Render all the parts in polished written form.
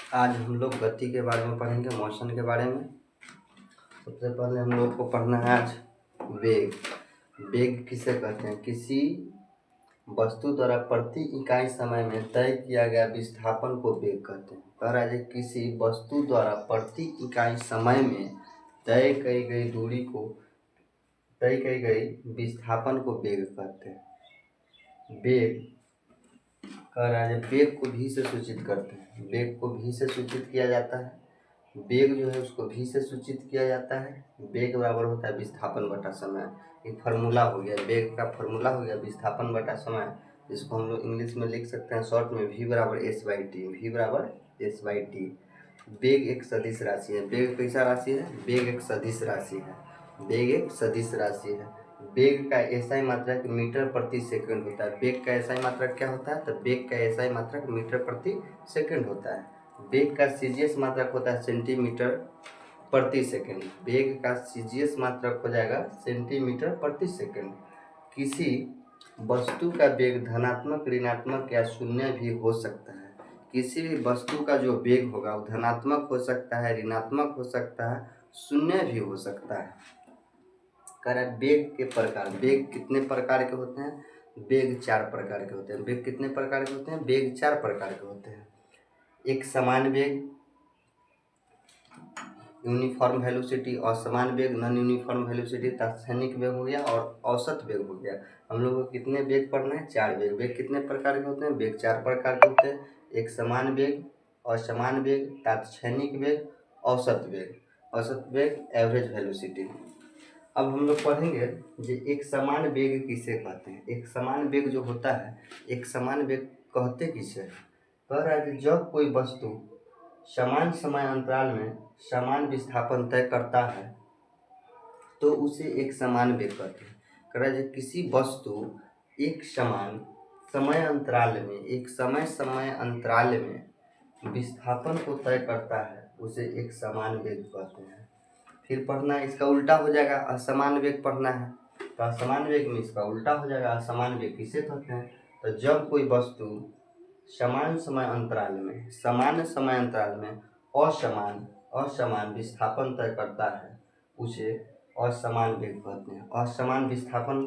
आज हम लोग गति के बारे में पढ़ेंगे, मोशन के बारे में। सबसे पहले हम लोग को पढ़ना है आज वेग। वेग किसे कहते हैं? किसी वस्तु द्वारा प्रति इकाई समय में तय किया गया विस्थापन को वेग कहते हैं। कह रहा है किसी वस्तु द्वारा प्रति इकाई समय में तय की गई दूरी को, तय की गई विस्थापन को वेग कहते हैं। वेग कह रहा है वेग को भी से सूचित करते हैं। वेग को भी से सूचित किया जाता है। वेग जो है उसको भी से सूचित किया जाता है। वेग बराबर होता है विस्थापन बटा समय। एक फार्मूला हो गया, वेग का फार्मूला हो गया विस्थापन बटा समय, जिसको हम लोग इंग्लिश में लिख सकते हैं शॉर्ट में v बराबर s/t। v बराबर s/t। वेग एक सदिश राशि है। वेग कैसा राशि है? वेग एक सदिश राशि है। वेग एक सदिश राशि है। वेग का एसआई मात्रक मीटर प्रति सेकंड होता है। वेग का एसआई मात्रक क्या होता है? तो वेग का एसआई मात्रक मीटर प्रति सेकंड होता है। वेग का सीजीएस मात्रक होता है सेंटीमीटर प्रति सेकंड। वेग का सीजीएस मात्रक हो जाएगा सेंटीमीटर प्रति सेकंड। किसी वस्तु का वेग धनात्मक, ऋणात्मक या शून्य भी हो सकता है। किसी भी वस्तु का जो वेग होगा वो धनात्मक हो सकता है, ऋणात्मक हो सकता है, शून्य भी हो सकता है। कह रहा है वेग के प्रकार। वेग कितने प्रकार के होते हैं? वेग 4 प्रकार के होते हैं। वेग कितने प्रकार के होते हैं? वेग 4 प्रकार के होते हैं। एक समान वेग, यूनिफॉर्म वेलोसिटी, असमान वेग, नॉन यूनिफॉर्म वेलोसिटी, तात्क्षणिक वेग हो गया और औसत वेग हो गया। हम लोग को कितने वेग पढ़ना है? 4 वेग। वेग कितने प्रकार के होते हैं? वेग 4 प्रकार के होते हैं। एक समान वेग, असमान वेग, तात्क्षणिक वेग, औसत वेग। औसत वेग एवरेज वेलोसिटी। अब हम लोग पढ़ेंगे कि एक समान वेग किसे कहते हैं। एक समान वेग जो होता है, एक समान वेग कहते किसे हैं? कह रहा है कि जब कोई वस्तु समान समय अंतराल में समान विस्थापन तय करता है तो उसे एक समान वेग कहते हैं। कह रहा है किसी वस्तु एक समान समय अंतराल में, एक समय अंतराल में विस्थापन को तय करता है, उसे एक समान वेग कहते हैं। फिर पढ़ना है, इसका उल्टा हो जाएगा, असमान वेग पढ़ना है। तो असमान वेग में इसका उल्टा हो जाएगा। असमान वेग किसे कहते हैं? तो जब कोई वस्तु समान समय अंतराल में, समान समय अंतराल में असमान विस्थापन तय करता है, उसे असमान वेग कहते हैं। असमान विस्थापन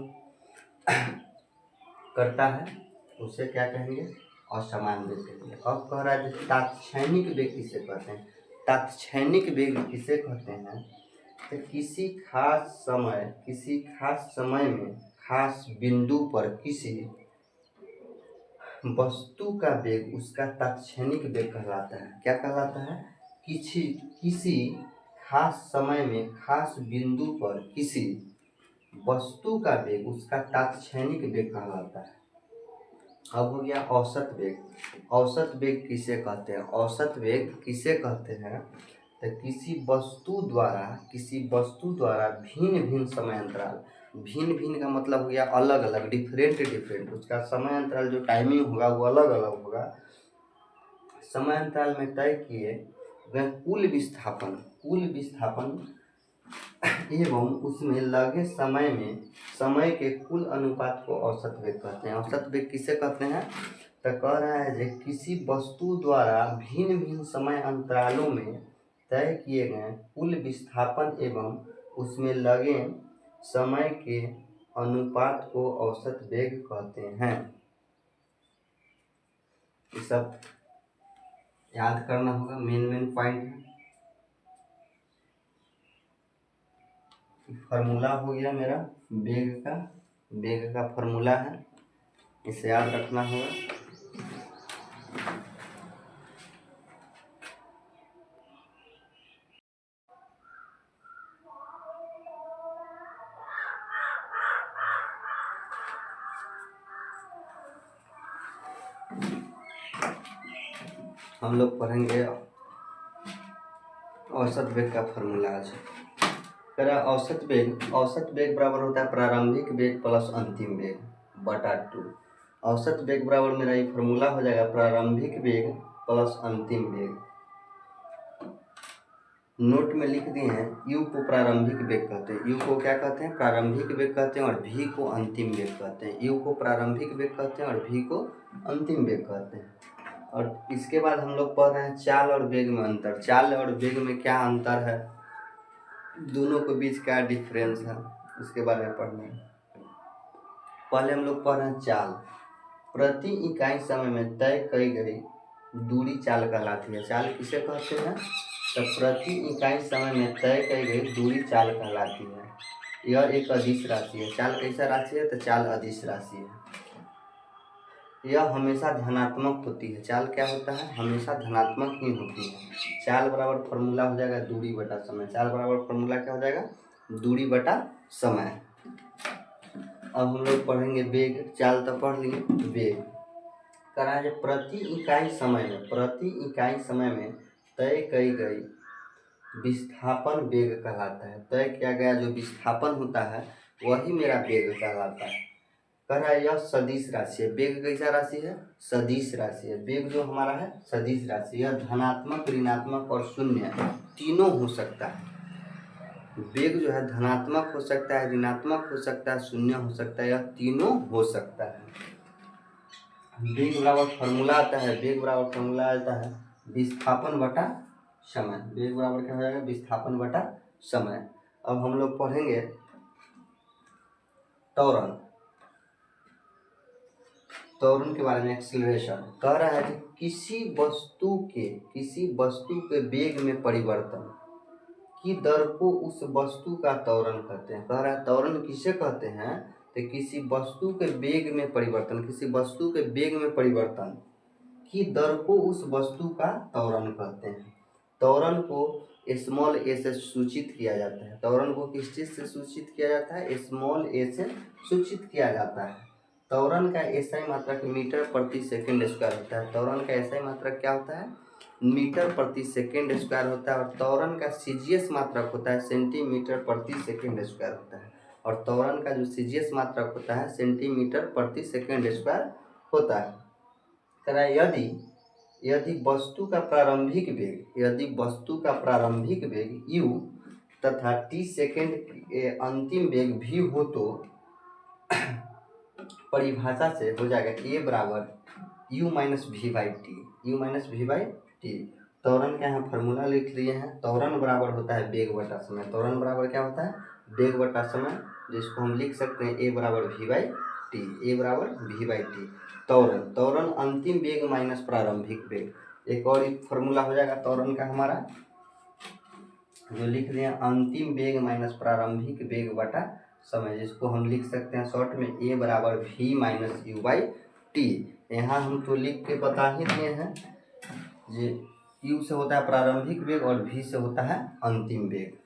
करता है उसे क्या कहेंगे? असमान वेग कहेंगे। अब कह रहा है तात्क्षणिक वेग किसे कहते हैं? तात्क्षणिक वेग किसे कहते हैं? तो किसी खास समय में, खास बिंदु पर किसी वस्तु का वेग उसका तात्क्षणिक वेग कहलाता है। क्या कहलाता है? किसी खास समय में, खास बिंदु पर किसी वस्तु का वेग उसका तात्क्षणिक वेग कहलाता है। अब हो गया औसत वेग। औसत वेग किसे कहते हैं? औसत वेग किसे कहते हैं? तो किसी वस्तु द्वारा भिन्न भिन्न समय अंतराल, भिन्न भिन्न का मतलब हो गया अलग अलग, डिफरेंट, उसका समय अंतराल जो टाइमिंग होगा वो अलग अलग होगा। समय अंतराल में तय किए गए कुल विस्थापन एवं उसमें लगे समय में समय के कुल अनुपात को औसत वेग कहते हैं। औसत वेग किसे कहते हैं? तो कह रहा है कि किसी वस्तु द्वारा भिन्न भिन्न समय अंतरालों में तय किए गए कुल विस्थापन एवं उसमें लगे समय के अनुपात को औसत वेग कहते हैं। ये सब याद करना होगा, मेन पॉइंट है। फार्मूला हो गया मेरा वेग का फार्मूला है, इसे याद रखना होगा। हम लोग पढ़ेंगे औसत वेग का फार्मूला आज। औसत वेग बराबर होता है प्रारंभिक वेग प्लस अंतिम वेग बटा 2। औसत वेग बराबर मेरा ये फार्मूला हो जाएगा प्रारंभिक वेग प्लस अंतिम वेग। नोट में लिख दिए हैं, यू को प्रारंभिक वेग कहते हैं। यू को क्या कहते हैं? प्रारंभिक वेग कहते हैं। और भी को अंतिम वेग कहते हैं। यू को प्रारंभिक वेग कहते हैं और भी को अंतिम वेग कहते हैं। और इसके बाद हम लोग पढ़ रहे हैं चाल और वेग में अंतर। चाल और वेग में क्या अंतर है, दोनों के बीच क्या डिफरेंस है, इसके बारे में पढ़ना है। पहले हम लोग पढ़ रहे हैं चाल। प्रति इकाई समय में तय की गई दूरी चाल कहलाती है। चाल किसे कहते हैं, तो प्रति इकाई समय में तय की गई दूरी चाल कहलाती है। यह एक अदिश राशि है। चाल कैसा राशि है, तो चाल अदिश राशि है। यह हमेशा धनात्मक होती है। चाल क्या होता है, हमेशा धनात्मक ही होती है। चाल बराबर फॉर्मूला हो जाएगा दूरी बटा समय। चाल बराबर फॉर्मूला क्या हो जाएगा, दूरी बटा समय। अब हम लोग पढ़ेंगे वेग। चाल तो पढ़ लिए, वेग करा है प्रति इकाई समय में तय की गई विस्थापन वेग कहलाता है। तय किया गया जो विस्थापन होता है वही मेरा वेग कहलाता है। कह रहा है यह सदिश राशि है। वेग कैसा राशि है, सदिश राशि है। वेग जो हमारा है सदिश राशि, यह धनात्मक, ऋणात्मक और शून्य तीनों हो सकता है। वेग जो है धनात्मक हो सकता है, ऋणात्मक हो सकता है, शून्य हो सकता है, यह तीनों हो सकता है। वेग बराबर फॉर्मूला आता है, वेग बराबर फॉर्मूला आता है विस्थापन बटा समय। वेग बराबर क्या हो जाएगा, विस्थापन बटा समय। अब हम लोग पढ़ेंगे त्वरण। त्वरण के बारे में एक्सीलरेशन। कह रहा है कि किसी वस्तु के वेग में परिवर्तन की दर को उस वस्तु का त्वरण कहते हैं। कह रहा है त्वरण किसे कहते हैं, तो किसी वस्तु के वेग में परिवर्तन, किसी वस्तु के वेग में परिवर्तन की दर को उस वस्तु का त्वरण कहते हैं। त्वरण को स्मॉल ए से सूचित किया जाता है। त्वरण को किस चीज़ से सूचित किया जाता है, स्मॉल ए से सूचित किया जाता है। त्वरण का एसआई मात्रक मीटर प्रति सेकंड स्क्वायर होता है। त्वरण का एसआई मात्रक क्या होता है, मीटर प्रति सेकंड स्क्वायर होता है। और त्वरण का सीजीएस मात्रक होता है सेंटीमीटर प्रति सेकंड स्क्वायर होता है। और त्वरण का जो सीजीएस मात्रक होता है सेंटीमीटर प्रति सेकंड स्क्वायर होता है। करा यदि वस्तु का प्रारंभिक वेग u तथा t सेकेंड अंतिम वेग v हो तो परिभाषा से हो जाएगा a बराबर u minus V by T. त्वरण का यहाँ फॉर्मूला लिख लिए हैं। त्वरण बराबर होता है वेग बटा समय। त्वरण बराबर क्या होता है, वेग बटा समय, जिसको हम लिख सकते हैं a बराबर वी बाई टी। त्वरण अंतिम वेग माइनस प्रारंभिक वेग। एक और फॉर्मूला हो जाएगा त्वरण का हमारा, जो लिख दिया अंतिम वेग माइनस प्रारंभिक वेग बटा समय, जिसको हम लिख सकते हैं शॉर्ट में a बराबर v minus you by T. यहाँ हम तो लिख के बता ही दिए हैं, जो u से होता है प्रारंभिक वेग और v से होता है अंतिम वेग।